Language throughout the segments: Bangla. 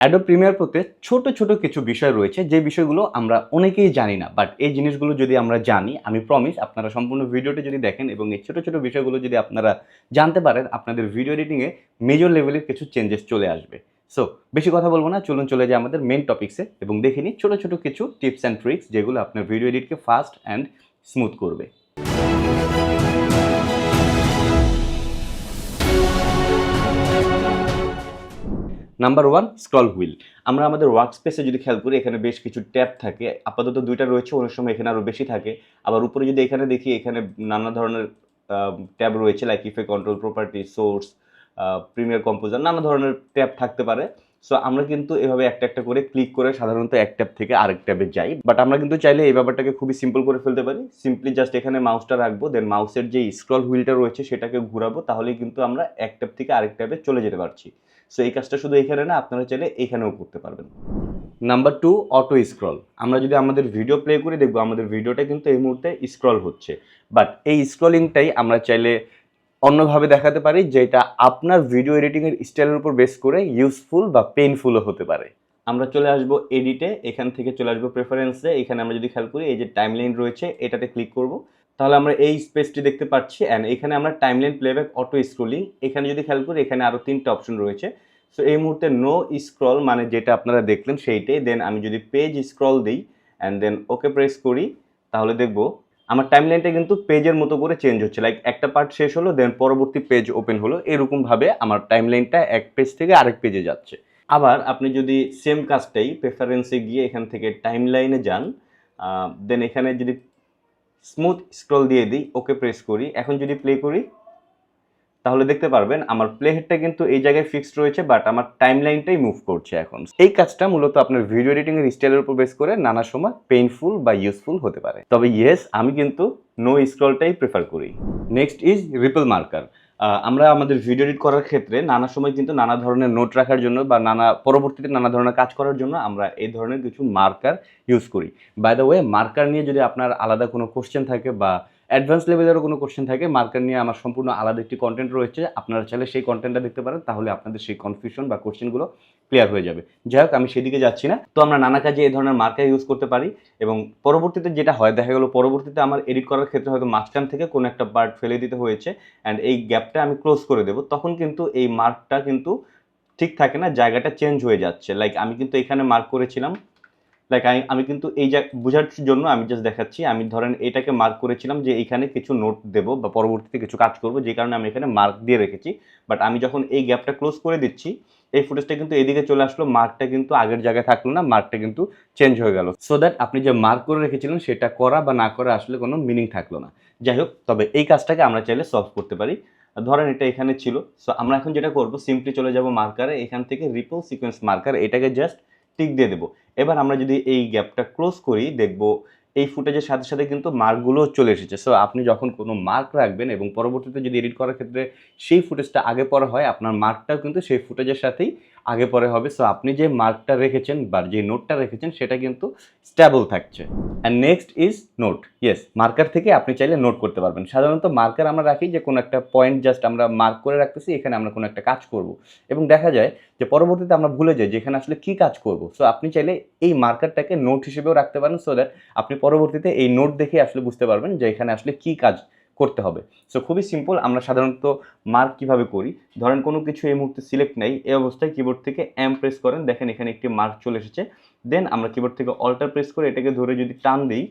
অ্যাডোব প্রিমিয়ার প্রোতে ছোট, ছোট কিছু বিষয় রয়েছে যে বিষয়গুলো আমরা অনেকেই জানি না। বাট এই জিনিসগুলো যদি আমরা জানি, আমি প্রমিস আপনারা সম্পূর্ণ ভিডিওটি যদি দেখেন এবং এই ছোট, ছোট বিষয়গুলো যদি আপনারা জানতে পারেন, আপনাদের ভিডিও এডিটিং এ মেজর লেভেলের কিছু চেঞ্জেস চলে আসবে। সো বেশি কথা বলব না, চলুন চলে যাই আমাদের মেইন টপিকসে এবং দেখে নিই ছোট, ছোট কিছু টিপস অ্যান্ড ট্রিকস যেগুলো আপনার ভিডিও এডিটকে ফাস্ট অ্যান্ড স্মুথ করবে। Number 1 scroll wheel. আমরা আমাদের ওয়ার্কস্পেসে যদি খেয়াল করি এখানে বেশ কিছু ট্যাব থাকে। আপাতত ২ টা রয়েছে, অনেক সময় এখানে আরও বেশি থাকে। আবার উপরে যদি এখানে দেখি এখানে নানা ধরনের ট্যাব রয়েছে like effect, control, property, source, premier composer, নানা ধরনের ট্যাব থাকতে পারে। সো আমরা কিন্তু এভাবে একটা, একটা করে ক্লিক করে সাধারণত এক ট্যাব থেকে আরেক ট্যাবে যাই। বাট আমরা কিন্তু চাইলে এই ব্যাপারটাকে খুবই সিম্পল করে ফেলতে পারি। সিম্পলি জাস্ট এখানে মাউসটা রাখবো, দেন মাউসের যেই স্ক্রল হুইলটা রয়েছে সেটাকে ঘুরাবো, তাহলেই কিন্তু আমরা এক ট্যাব থেকে আরেক ট্যাবে চলে যেতে পারছি। সো এই কাজটা শুধু এখানে না, আপনারা চাইলে এখানেও করতে পারবেন। Number 2 auto scroll. আমরা যদি আমাদের ভিডিও প্লে করি দেখব আমাদের ভিডিওটা কিন্তু এই মুহূর্তে স্ক্রল হচ্ছে। বাট এই স্ক্রলিংটাই আমরা চাইলে অন্যভাবে দেখাতে পারি, যেটা আপনার ভিডিও এডিটিংয়ের স্টাইলের উপর বেস করে ইউজফুল বা পেইনফুলও হতে পারে। আমরা চলে আসবো এডিটে, এখান থেকে চলে আসবো প্রেফারেন্সে। এখানে আমরা যদি খেয়াল করি এই যে টাইমলাইন রয়েছে এটাতে ক্লিক করব, তাহলে আমরা এই স্পেসটি দেখতে পাচ্ছি। অ্যান্ড এখানে আমরা টাইমলাইন প্লেব্যাক অটো স্ক্রলিং, এখানে যদি খেয়াল করি এখানে আরও 3টা অপশন রয়েছে। সো এই মুহূর্তে নো স্ক্রল মানে যেটা আপনারা দেখলেন সেইটাই। দেন আমি যদি পেজ স্ক্রল দিই অ্যান্ড দেন ওকে প্রেস করি, তাহলে দেখব আমার টাইমলাইনটা কিন্তু পেজের মতো করে চেঞ্জ হচ্ছে। লাইক একটা পার্ট শেষ হলো, দেন পরবর্তী পেজ ওপেন হলো, এরকমভাবে আমার টাইমলাইনটা এক পেজ থেকে আরেক পেজে যাচ্ছে। আবার আপনি যদি সেম কাজটাই প্রেফারেন্সে গিয়ে এখান থেকে টাইমলাইনে যান, দেন এখানে যদি স্মুথ স্ক্রল দিয়ে দিই, ওকে প্রেস করি, এখন যদি প্লে করি তাহলে দেখতে পারবেন আমার প্লে হেডটা কিন্তু এই জায়গায় ফিক্সড রয়েছে, বাট আমার টাইমলাইনটাই মুভ করছে এখন। এই কাজটা মূলত আপনার ভিডিও এডিটিং এর স্টাইলের উপর বেস করে নানা সময় পেইনফুল বা ইউজফুল হতে পারে। তবে ইয়েস, আমি কিন্তু নো স্ক্রলটাই প্রেফার করি। Next is ripple marker. আমরা আমাদের ভিডিও এডিট করার ক্ষেত্রে নানা সময় কিন্তু নানা ধরনের নোট রাখার জন্য বা পরবর্তীতে নানা ধরনের কাজ করার জন্য আমরা এই ধরনের কিছু মার্কার ইউজ করি। বাই দ্য ওয়ে, মার্কার নিয়ে যদি আপনার আলাদা কোনো কোশ্চেন থাকে বা অ্যাডভান্স লেভেলেরও কোনো কোশ্চেন থাকে, মার্কার নিয়ে আমার সম্পূর্ণ আলাদা একটি কন্টেন্ট রয়েছে, আপনারা চাইলে সেই কন্টেন্টটা দেখতে পারেন, তাহলে আপনাদের সেই কনফিউশন বা কোশ্চেনগুলো ক্লিয়ার হয়ে যাবে। যাই হোক, আমি সেদিকে যাচ্ছি না। তো আমরা নানা কাজে এই ধরনের মার্কার ইউজ করতে পারি এবং পরবর্তীতে যেটা হয় দেখা গেল পরবর্তীতে আমার এডিট করার ক্ষেত্রে হয়তো মাঝখান থেকে কোনো একটা পার্ট ফেলে দিতে হয়েছে অ্যান্ড এই গ্যাপটা আমি ক্লোজ করে দেবো, তখন কিন্তু এই মার্কটা কিন্তু ঠিক থাকে না, জায়গাটা চেঞ্জ হয়ে যাচ্ছে। লাইক আমি কিন্তু এখানে মার্ক করেছিলাম, লাইক আমি কিন্তু এই বোঝার জন্য আমি জাস্ট দেখাচ্ছি। আমি ধরেন এটাকে মার্ক করেছিলাম যে এইখানে কিছু নোট দেবো বা পরবর্তীতে কিছু কাজ করব, যে কারণে আমি এখানে মার্ক দিয়ে রেখেছি। বাট আমি যখন এই গ্যাপটা ক্লোজ করে দিচ্ছি, এই ফুটেজটা কিন্তু এদিকে চলে আসলো, মার্কটা কিন্তু আগের জায়গায় থাকলো না, মার্কটা কিন্তু চেঞ্জ হয়ে গেল। সো দ্যাট আপনি যে মার্ক করে রেখেছিলেন সেটা করা বা না করা আসলে কোনো মিনিং থাকলো না। যাই হোক, তবে এই কাজটাকে আমরা চাইলে সলভ করতে পারি। ধরেন এটা এখানে ছিল, সো আমরা এখন যেটা করব সিম্পলি চলে যাব মার্কারে, এখান থেকে রিপল সিকোয়েন্স মার্কার, এটাকে জাস্ট টিক দিয়ে দেবো। এবার আমরা যদি এই গ্যাপটা ক্লোজ করি দেখব এই ফুটেজের সাথে সাথে কিন্তু মার্কগুলো চলে এসেছে। সো আপনি যখন কোনো মার্ক রাখবেন এবং পরবর্তীতে যদি এডিট করার ক্ষেত্রে সেই ফুটেজটা আগে পরে হয়, আপনার মার্কটাও কিন্তু সেই ফুটেজের সাথেই আগে পরে হবে। সো আপনি যে মার্কটা রেখেছেন বা যে নোটটা রেখেছেন সেটা কিন্তু স্টেবল থাকছে। And next is note. Yes, marker থেকে আপনি চাইলে নোট করতে পারবেন। সাধারণত মার্কার আমরা রাখি যে কোনো একটা পয়েন্ট জাস্ট আমরা মার্ক করে রাখতেছি, এখানে আমরা কোনো একটা কাজ করব এবং দেখা যায় যে পরবর্তীতে আমরা ভুলে যাই যে এখানে আসলে কী কাজ করব। সো আপনি চাইলে এই মার্কারটাকে নোট হিসেবেও রাখতে পারেন, সো দ্যাট আপনি পরবর্তীতে এই নোট দেখে আসলে বুঝতে পারবেন যে এখানে আসলে কী কাজ করতে হবে। সো খুবই সিম্পল। আমরা সাধারণত মার্ক কীভাবে করি, ধরেন কোনো কিছু এই মুহূর্তে সিলেক্ট নেই, এই অবস্থায় কিবোর্ড থেকে এম প্রেস করেন, দেখেন এখানে একটি মার্ক চলে এসেছে। দেন আমরা কিবোর্ড থেকে অল্টার প্রেস করে এটাকে ধরে যদি টান দিই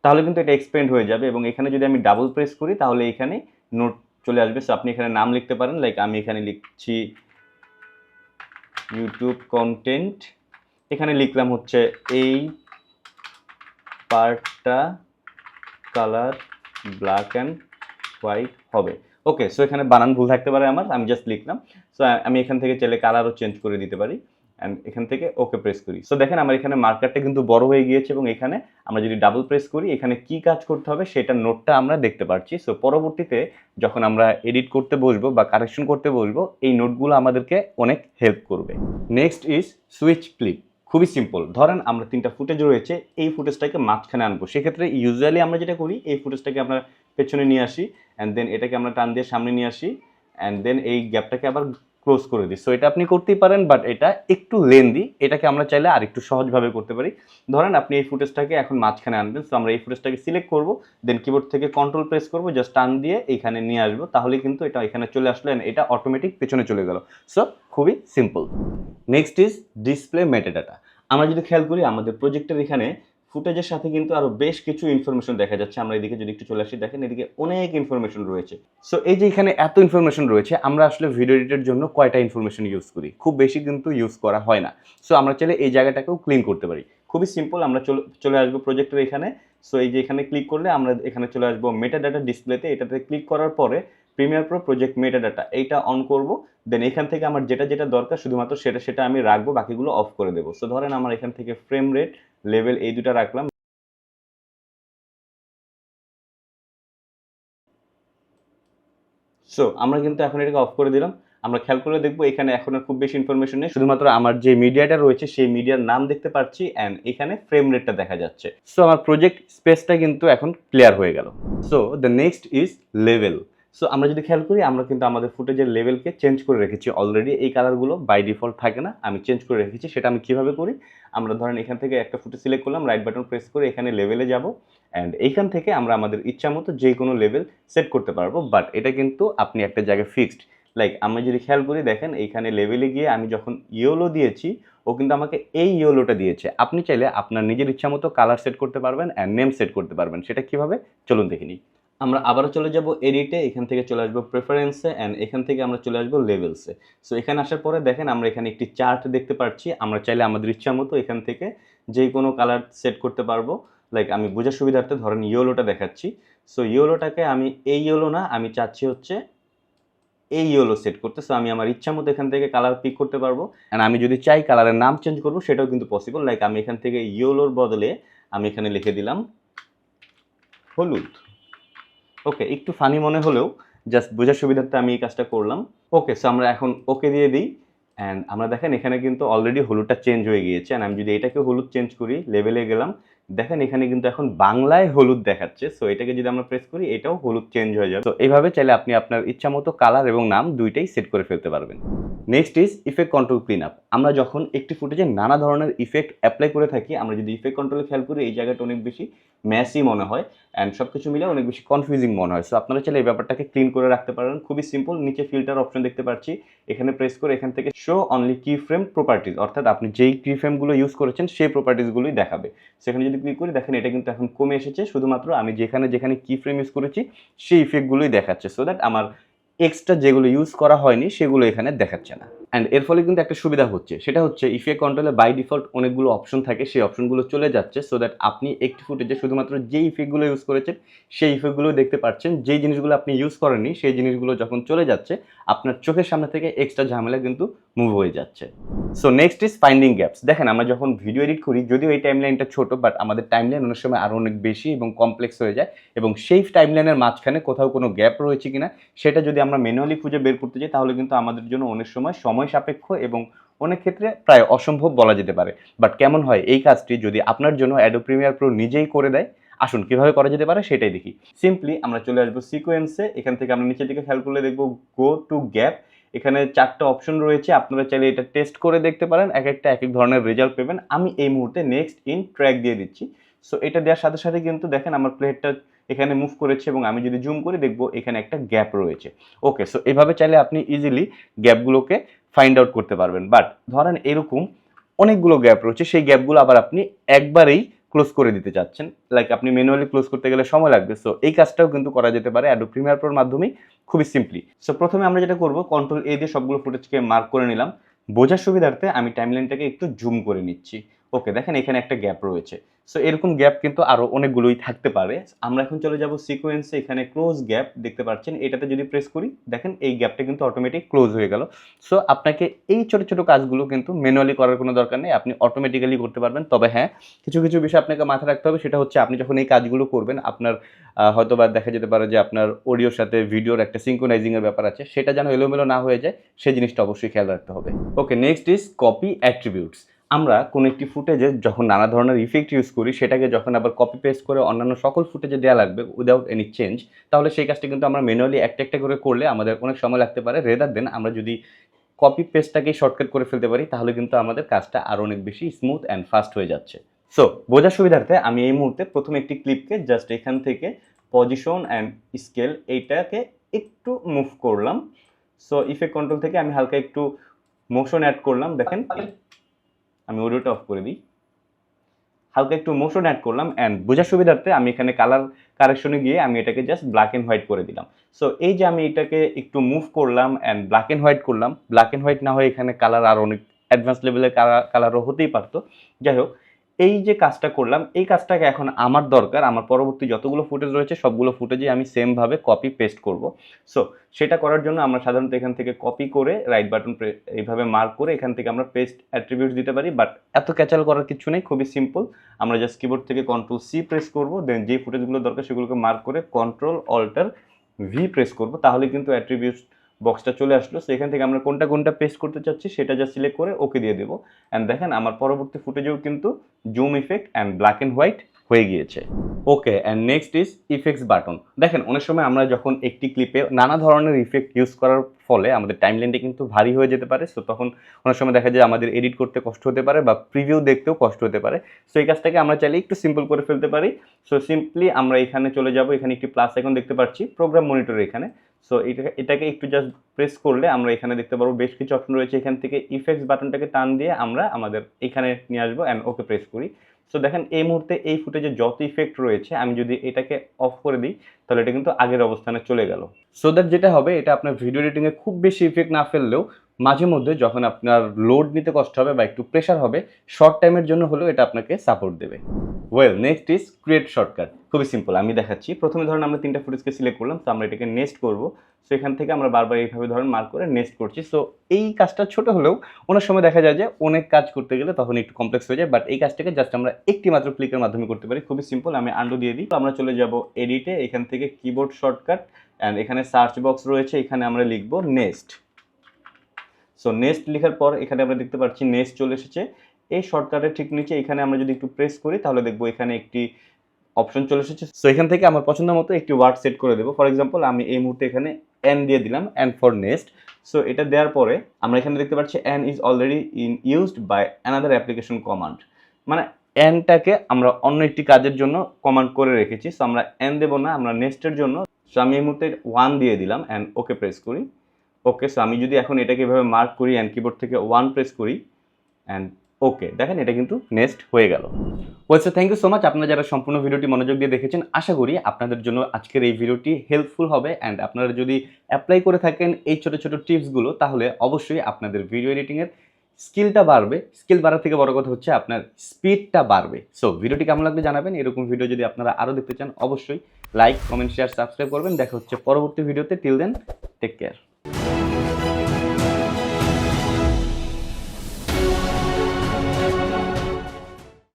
তাহলে কিন্তু এটা এক্সপেন্ড হয়ে যাবে এবং এখানে যদি আমি ডাবল প্রেস করি তাহলে এখানে নোট চলে আসবে। সো আপনি এখানে নাম লিখতে পারেন, লাইক আমি এখানে লিখছি ইউটিউব কন্টেন্ট, এখানে লিখলাম হচ্ছে এই পার্টটা কালার ব্ল্যাক অ্যান্ড হোয়াইট হবে। ওকে, সো এখানে বানান ভুল থাকতে পারে আমার, আমি জাস্ট লিখলাম। সো আমি এখান থেকে চাইলে কালারও চেঞ্জ করে দিতে পারি অ্যান্ড এখান থেকে ওকে প্রেস করি। সো দেখেন আমার এখানে মার্কারটা কিন্তু বড় হয়ে গিয়েছে এবং এখানে আমরা যদি ডাবল প্রেস করি এখানে কি কাজ করতে হবে সেটার নোটটা আমরা দেখতে পাচ্ছি। সো পরবর্তীতে যখন আমরা এডিট করতে বসবো বা কারেকশন করতে বসবো, এই নোটগুলো আমাদেরকে অনেক হেল্প করবে। Next is switch clip. খুবই সিম্পল। ধরেন আমরা 3টা ফুটেজ রয়েছে, এই ফুটেজটাকে মাঝখানে আনবো। সেক্ষেত্রে ইউজুয়ালি আমরা যেটা করি এই ফুটেজটাকে আমরা পেছনে নিয়ে আসি অ্যান্ড দেন এটাকে আমরা টান দিয়ে সামনে নিয়ে আসি অ্যান্ড দেন এই গ্যাপটাকে আবার ক্লোজ করে দিই। সো এটা আপনি করতেই পারেন, বাট এটা একটু লেন্দি। এটাকে আমরা চাইলে আর একটু সহজভাবে করতে পারি। ধরেন আপনি এই ফুটেজটাকে এখন মাঝখানে আনবেন। সো আমরা এই ফুটেজটাকে সিলেক্ট করব, দেন কিবোর্ড থেকে কন্ট্রোল প্রেস করব, জাস্ট টান দিয়ে এইখানে নিয়ে আসবো, তাহলে কিন্তু এটা এখানে চলে আসলো, এটা অটোমেটিক পেছনে চলে গেল। সো খুবই simple. Next is display metadata. আমরা যদি খেয়াল করি আমাদের প্রজেক্টের এখানে ফুটেজের সাথে কিন্তু আরো বেশ কিছু ইনফরমেশন দেখা যাচ্ছে। আমরা এদিকে যদি একটু চলে আসি, দেখেন এদিকে অনেক ইনফরমেশন রয়েছে। সো এই যে এখানে এত ইনফরমেশন রয়েছে, আমরা আসলে ভিডিও এডিটের জন্য কয়টা ইনফরমেশন ইউজ করি? খুব বেশি কিন্তু ইউজ করা হয় না। সো আমরা চাইলে এই জায়গাটাকেও ক্লিন করতে পারি। খুবই সিম্পল, আমরা চলে আসবো প্রজেক্টের এখানে। সো এই যে এখানে ক্লিক করলে আমরা এখানে চলে আসবো মেটাডাটা ডিসপ্লেতে। এটাতে ক্লিক করার পরে প্রিমিয়ার প্রো প্রজেক্ট মেটাডাটা এইটা অন করব। দেন এখান থেকে আমার যেটা যেটা দরকার শুধুমাত্র সেটা আমি রাখবো, বাকিগুলো অফ করে দেবো। সো ধরেন আমার এখান থেকে ফ্রেম রেট, লেভেল এই দুটা রাখলাম। সো আমরা কিন্তু এখন এটাকে অফ করে দিলাম। আমরা খেয়াল করে দেখবো এখানে এখন আর খুব বেশি ইনফরমেশন নেই, শুধুমাত্র আমার যে মিডিয়াটা রয়েছে সেই মিডিয়ার নাম দেখতে পাচ্ছি অ্যান্ড এখানে ফ্রেম রেটটা দেখা যাচ্ছে। সো আমার প্রজেক্ট স্পেসটা কিন্তু এখন ক্লিয়ার হয়ে গেল। So the next is level. So আমরা যদি খেয়াল করি আমরা কিন্তু আমাদের ফুটেজের লেভেলকে চেঞ্জ করে রেখেছি অলরেডি। এই কালারগুলো বাই ডিফল্ট থাকে না, আমি চেঞ্জ করে রেখেছি। সেটা আমি কিভাবে করি? আমরা ধরেন এখান থেকে একটা ফুটেজ সিলেক্ট করলাম, রাইট বাটন প্রেস করে এখানে লেভেলে যাব অ্যান্ড এইখান থেকে আমরা আমাদের ইচ্ছা মতো যে কোনো লেভেল সেট করতে পারবো। বাট এটা কিন্তু আপনি একটা জায়গায় ফিক্সড। লাইক আমরা যদি খেয়াল করি, দেখেন এইখানে লেভেলে গিয়ে আমি যখন ইয়েলো দিয়েছি, ও কিন্তু আমাকে এই ইয়েলোটা দিয়েছে। আপনি চাইলে আপনার নিজের ইচ্ছা মতো কালার সেট করতে পারবেন অ্যান্ড নেম সেট করতে পারবেন। সেটা কিভাবে চলুন দেখে নিই। আমরা আবারও চলে যাব এডিটে, এখান থেকে চলে আসবো প্রেফারেন্সে অ্যান্ড এখান থেকে আমরা চলে আসবো লেভেলসে। সো এখানে আসার পরে দেখেন আমরা এখানে একটি চার্ট দেখতে পাচ্ছি। আমরা চাইলে আমাদের ইচ্ছা মতো এখান থেকে যে কোনো কালার সেট করতে পারবো। লাইক আমি বোঝার সুবিধার্থে ধরেন ইয়েলোটা দেখাচ্ছি। সো ইয়েলোটাকে আমি এই ইয়েলো না, আমি চাচ্ছি হচ্ছে এই ইয়েলো সেট করতে। সো আমি আমার ইচ্ছা মতো এখান থেকে কালার পিক করতে পারবো অ্যান্ড আমি যদি চাই কালারের নাম চেঞ্জ করবো, সেটাও কিন্তু পসিবল। লাইক আমি এখান থেকে ইয়েলোর বদলে আমি এখানে লিখে দিলাম হলুদ। ওকে, একটু ফানি মনে হলেও জাস্ট বোঝার সুবিধার্থে আমি এই কাজটা করলাম। ওকে, সো আমরা এখন ওকে দিয়ে দিই অ্যান্ড আমরা দেখেন এখানে কিন্তু অলরেডি হলুদটা চেঞ্জ হয়ে গিয়েছে। অ্যান্ড আমি যদি এটাকে হলুদ চেঞ্জ করি, লেভেলে গেলাম, দেখেন এখানে কিন্তু এখন বাংলায় হলুদ দেখাচ্ছে। সো এটাকে যদি আমরা প্রেস করি, এটাও হলুদ চেঞ্জ হয়ে যাবে। তো এইভাবে চাইলে আপনি আপনার ইচ্ছা মতো কালার এবং নাম দুইটাই সেট করে ফেলতে পারবেন। Next is effect control clean up. আমরা যখন একটি ফুটেজে নানা ধরনের ইফেক্ট অ্যাপ্লাই করে থাকি, আমরা যদি ইফেক্ট কন্ট্রোলে খেয়াল করি, এই জায়গাটা অনেক বেশি ম্যাসি মনে হয় অ্যান্ড সব কিছু মিলে অনেক বেশি কনফিউজিং মনে হয়। সো আপনারা চাইলে এই ব্যাপারটাকে ক্লিন করে রাখতে পারেন। খুবই সিম্পল, নিচে ফিল্টার অপশন দেখতে পাচ্ছি, এখানে প্রেস করে এখান থেকে শো অনলি কি ফ্রেম প্রপার্টিজ, অর্থাৎ আপনি যেই কি ফ্রেমগুলো ইউজ করেছেন সেই প্রপার্টিসগুলোই দেখাবে। সেখানে যদি ক্লিক করি, দেখেন এটা কিন্তু এখন কমে এসেছে, শুধুমাত্র আমি যেখানে যেখানে কি ফ্রেম ইউজ করেছি সেই ইফেক্টগুলোই দেখাচ্ছে। সো দ্যাট আমার এক্সট্রা যেগুলো ইউজ করা হয়নি সেগুলো এখানে দেখাচ্ছে না। অ্যান্ড এর ফলে কিন্তু একটা সুবিধা হচ্ছে, সেটা হচ্ছে ইফেক্ট কন্ট্রোলে বাই ডিফল্ট অনেকগুলো অপশন থাকে, সেই অপশনগুলো চলে যাচ্ছে। সো দ্যাট আপনি একটি ফুটেজে শুধুমাত্র যেই ইফেক্টগুলো ইউজ করেছেন সেই ইফেক্টগুলো দেখতে পাচ্ছেন। যেই জিনিসগুলো আপনি ইউজ করেননি সেই জিনিসগুলো যখন চলে যাচ্ছে, আপনার চোখের সামনে থেকে এক্সট্রা ঝামেলা কিন্তু মুভ হয়ে যাচ্ছে। So next is finding gaps. দেখেন আমরা যখন ভিডিও এডিট করি, যদিও এই টাইমলাইনটা ছোট, বাট আমাদের টাইমলাইন অনেক সময় আরও অনেক বেশি এবং কমপ্লেক্স হয়ে যায়, এবং সেই টাইমলাইনের মাঝখানে কোথাও কোনো গ্যাপ রয়েছে কিনা সেটা যদি আমরা ম্যানুয়ালি খুঁজে বের করতে চাই, তাহলে কিন্তু আমাদের জন্য অনেক সময় সাপেক্ষ এবং অনেক ক্ষেত্রে প্রায় অসম্ভব বলা যেতে পারে। বাট কেমন হয় এই কাজটি যদি আপনার জন্য অ্যাডোব প্রিমিয়ার প্রো নিজেই করে দেয়? আসুন কিভাবে করা যেতে পারে সেটাই দেখি। সিম্পলি আমরা চলে আসবো সিকোয়েন্সে, এখান থেকে আমরা নিচের দিকে খেয়াল করলে দেখবো গো টু গ্যাপ। এখানে 4টা অপশন রয়েছে, আপনারা চাইলে এটা টেস্ট করে দেখতে পারেন, এক একটা এক এক ধরনের রেজাল্ট পাবেন। আমি এই মুহূর্তে নেক্সট ইন ট্র্যাক দিয়ে দিচ্ছি। সো এটা দেওয়ার সাথে সাথে কিন্তু দেখেন আমার প্লেটটা এখানে মুভ করেছে এবং আমি যদি জুম করি দেখবো এখানে একটা গ্যাপ রয়েছে। ওকে, সো এভাবে চাইলে আপনি ইজিলি গ্যাপগুলোকে ফাইন্ড আউট করতে পারবেন। বাট ধরেন এরকম অনেকগুলো গ্যাপ রয়েছে, সেই গ্যাপগুলো আবার আপনি একবারেই ক্লোজ করে দিতে চাচ্ছেন। লাইক আপনি ম্যানুয়ালি ক্লোজ করতে গেলে সময় লাগবে। সো এই কাজটাও কিন্তু করা যেতে পারে অ্যাডোব প্রিমিয়ার প্রোর মাধ্যমেই, খুবই সিম্পলি। সো প্রথমে আমরা যেটা করবো, কন্ট্রোল এ দিয়ে সবগুলো ফুটেজকে মার্ক করে নিলাম। বোঝার সুবিধার্থে আমি টাইমলাইনটাকে একটু জুম করে নিচ্ছি। ওকে, দেখেন এখানে একটা গ্যাপ রয়েছে। সো এরকম গ্যাপ কিন্তু আরও অনেকগুলোই থাকতে পারে। আমরা এখন চলে যাব সিকোয়েন্সে, এখানে ক্লোজ গ্যাপ দেখতে পাচ্ছেন, এটাতে যদি প্রেস করি দেখেন এই গ্যাপটা কিন্তু অটোমেটিক ক্লোজ হয়ে গেল। সো আপনাকে এই ছোট ছোট কাজগুলো কিন্তু ম্যানুয়ালি করার কোনো দরকার নেই, আপনি অটোমেটিক্যালি করতে পারবেন। তবে হ্যাঁ, কিছু কিছু বিষয় আপনাকে মাথায় রাখতে হবে, সেটা হচ্ছে আপনি যখন এই কাজগুলো করবেন আপনার হয়তো বা দেখা যেতে পারে যে আপনার অডিওর সাথে ভিডিওর একটা সিঙ্ক্রোনাইজিংয়ের ব্যাপার আছে, সেটা যেন এলোমেলো না হয়ে যায় সেই জিনিসটা অবশ্যই খেয়াল রাখতে হবে। ওকে, নেক্সট ইজ কপি অ্যাট্রিবিউটস। আমরা কোনো একটি ফুটেজে যখন নানা ধরনের ইফেক্ট ইউজ করি, সেটাকে যখন আবার কপি পেস্ট করে অন্যান্য সকল ফুটেজে দেওয়া লাগবে উইদাউট এনি চেঞ্জ, তাহলে সেই কাজটা কিন্তু আমরা ম্যানুয়ালি একটা একটা করে করলে আমাদের অনেক সময় লাগতে পারে। রেদার দেন আমরা যদি কপি পেস্টটাকেই শর্টকাট করে ফেলতে পারি, তাহলে কিন্তু আমাদের কাজটা আরও অনেক বেশি স্মুথ অ্যান্ড ফাস্ট হয়ে যাচ্ছে। সো বোঝার সুবিধার্থে আমি এই মুহূর্তে প্রথমে একটি ক্লিপকে জাস্ট এখান থেকে পজিশন অ্যান্ড স্কেল এইটাকে একটু মুভ করলাম। সো ইফেক্ট কন্ট্রোল থেকে আমি হালকা একটু মোশন অ্যাড করলাম। দেখেন আমি অডিওটা অফ করে দিই, হালকা একটু মোশন অ্যাড করলাম অ্যান্ড বোঝার সুবিধার্থে আমি এখানে কালার কারেকশনে গিয়ে আমি এটাকে জাস্ট ব্ল্যাক অ্যান্ড হোয়াইট করে দিলাম। সো এই যে আমি এটাকে একটু মুভ করলাম অ্যান্ড ব্ল্যাক অ্যান্ড হোয়াইট করলাম, ব্ল্যাক অ্যান্ড হোয়াইট না হয়ে এখানে কালার আর অনেক অ্যাডভান্স লেভেলের কালারও হতেই পারতো। যাই হোক, এই যে কাজটা করলাম, এই কাজটাকে এখন আমার দরকার আমার পরবর্তী যতগুলো ফুটেজ রয়েছে সবগুলো ফুটেজে আমি সেমভাবে কপি পেস্ট করব। সো সেটা করার জন্য আমরা সাধারণত এখান থেকে কপি করে রাইট বাটন এইভাবে মার্ক করে এখান থেকে আমরা পেস্ট অ্যাট্রিবিউটস দিতে পারি, বাট এত ক্যাচাল করার কিছু নেই, খুবই সিম্পল। আমরা জাস্ট কিবোর্ড থেকে Ctrl+C প্রেস করব, দেন যে ফুটেজগুলো দরকার সেগুলোকে মার্ক করে Ctrl+Alt+V প্রেস করব, তাহলে কিন্তু অ্যাট্রিবিউটস বক্সটা চলে আসলো। সো এখান থেকে আমরা কোনটা পেস্ট করতে চাচ্ছি সেটা জাস্ট সিলেক্ট করে ওকে দিয়ে দেবো অ্যান্ড দেখেন আমার পরবর্তী ফুটেজেও কিন্তু zoom effect and black and white হয়ে গিয়েছে। Okay, and next is effects button. দেখেন অনেক সময় আমরা যখন একটি ক্লিপে নানা ধরনের ইফেক্ট ইউজ করার ফলে আমাদের টাইমলাইনটা কিন্তু ভারী হয়ে যেতে পারে। সো তখন অনেক সময় দেখা যায় আমাদের এডিট করতে কষ্ট হতে পারে বা প্রিভিউ দেখতেও কষ্ট হতে পারে। সো এই কাজটাকে আমরা চাইলে একটু সিম্পল করে ফেলতে পারি। সো সিম্পলি আমরা এখানে চলে যাব, এখানে একটি প্লাস আইকন দেখতে পাচ্ছি প্রোগ্রাম মনিটরে এখানে। সো এটাকে একটু জাস্ট প্রেস করলে আমরা এখানে দেখতে পারবো বেশ কিছু অপশন রয়েছে। এখান থেকে ইফেক্টস বাটনটাকে টান দিয়ে আমরা আমাদের এখানে নিয়ে আসবো অ্যান্ড ওকে প্রেস করি। সো দেখেন এই মুহূর্তে এই ফুটেজে যত ইফেক্ট রয়েছে আমি যদি এটাকে অফ করে দিই তাহলে এটা কিন্তু আগের অবস্থানে চলে গেল। সো দ্যাট যেটা হবে, এটা আপনার ভিডিও এডিটিংয়ে খুব বেশি ইফেক্ট না ফেললেও মাঝে মধ্যে যখন আপনার লোড নিতে কষ্ট হবে বা একটু প্রেশার হবে, শর্ট টাইমের জন্য হলেও এটা আপনাকে সাপোর্ট দেবে। Well, next is create shortcut. খুবই সিম্পল, আমি দেখাচ্ছি। প্রথমে ধরেন আমরা 3টা ফুটেজকে সিলেক্ট করলাম, তো আমরা এটাকে নেক্সট করব। সো এখান থেকে আমরা বারবার এইভাবে ধরেন মার্ক করে নেক্সট করছি। সো এই কাজটা ছোট হলেও অনেক সময় দেখা যায় যে অনেক কাজ করতে গেলে তখন একটু কমপ্লেক্স হয়ে যায়, বাট এই কাজটাকে জাস্ট আমরা একটি মাত্র ক্লিকের মাধ্যমে করতে পারি। খুবই সিম্পল, আমি আন্ডু দিয়ে দিই। তো আমরা চলে যাব এডিটে, এখান থেকে কিবোর্ড শর্টকাট অ্যান্ড এখানে সার্চ বক্স রয়েছে, এখানে আমরা লিখব নেক্সট। সো নেক্সট লেখার পর এখানে আমরা দেখতে পাচ্ছি নেক্সট চলে এসেছে। এই শর্টকাটের ঠিক নিচে এখানে আমরা যদি একটু প্রেস করি তাহলে দেখবো এখানে একটি অপশন চলে এসেছে। সো এখান থেকে আমার পছন্দ মতো একটি ওয়ার্ড সেট করে দেবো। ফর এক্সাম্পল আমি এই মুহূর্তে এখানে এন দিয়ে দিলাম, এন্ড ফর নেক্সট। সো এটা দেওয়ার পরে আমরা এখানে দেখতে পাচ্ছি N is already used by another application command, মানে এনটাকে আমরা অন্য একটি কাজের জন্য কমান্ড করে রেখেছি। সো আমরা এন দেবো না, আমরা নেক্সটের জন্য। সো আমি এই মুহূর্তে 1 দিয়ে দিলাম অ্যান্ড ওকে প্রেস করি। ওকে, সো আমি যদি এখন এটাকে এভাবে মার্ক করি অ্যান্ড কিবোর্ড থেকে 1 প্রেস করি অ্যান্ড ওকে, দেখেন এটা কিন্তু নেক্সট হয়ে গেল। Well, so thank you so much. আপনারা যারা সম্পূর্ণ ভিডিওটি মনোযোগ দিয়ে দেখেছেন, আশা করি আপনাদের জন্য আজকের এই ভিডিওটি হেল্পফুল হবে অ্যান্ড আপনারা যদি অ্যাপ্লাই করে থাকেন এই ছোটো ছোটো টিপসগুলো, তাহলে অবশ্যই আপনাদের ভিডিও এডিটিংয়ের স্কিলটা বাড়বে। স্কিল বাড়ার থেকে বড় কথা হচ্ছে আপনার স্পিডটা বাড়বে। সো ভিডিওটি কেমন লাগবে জানাবেন। এরকম ভিডিও যদি আপনারা আরও দেখতে চান অবশ্যই লাইক, কমেন্ট, শেয়ার, সাবস্ক্রাইব করবেন। দেখা হচ্ছে পরবর্তী ভিডিওতে। Till then, take care.